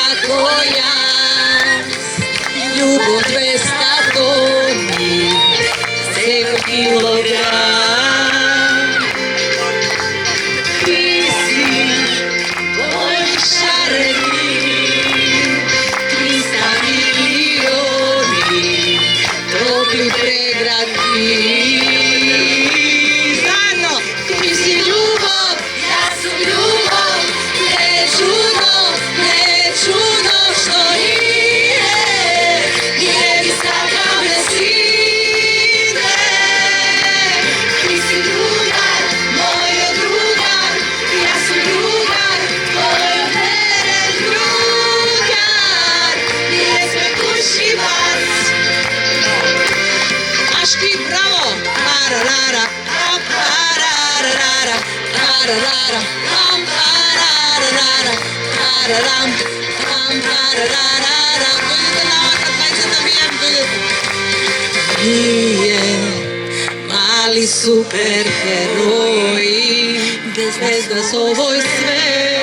tako jaz. Ljubav 200 toni, 7 kilogram. Ti si moj šareni, 300 milioni, topli pregradi. Zajedno, ti si ljubav, ja sam ljubav, ne čudo što nije, nije mi stavka me sine. Ti si drugar, moj drugar, ja sam drugar, tvoj mene drugar, nije sve kušivac. Aški, bravo! Pararara, pararara, pararara, pararara, pararam, pararara. Dođite na ovakav 20 navijem, dođite. Nije mali superheroji, bez nas ovoj sve.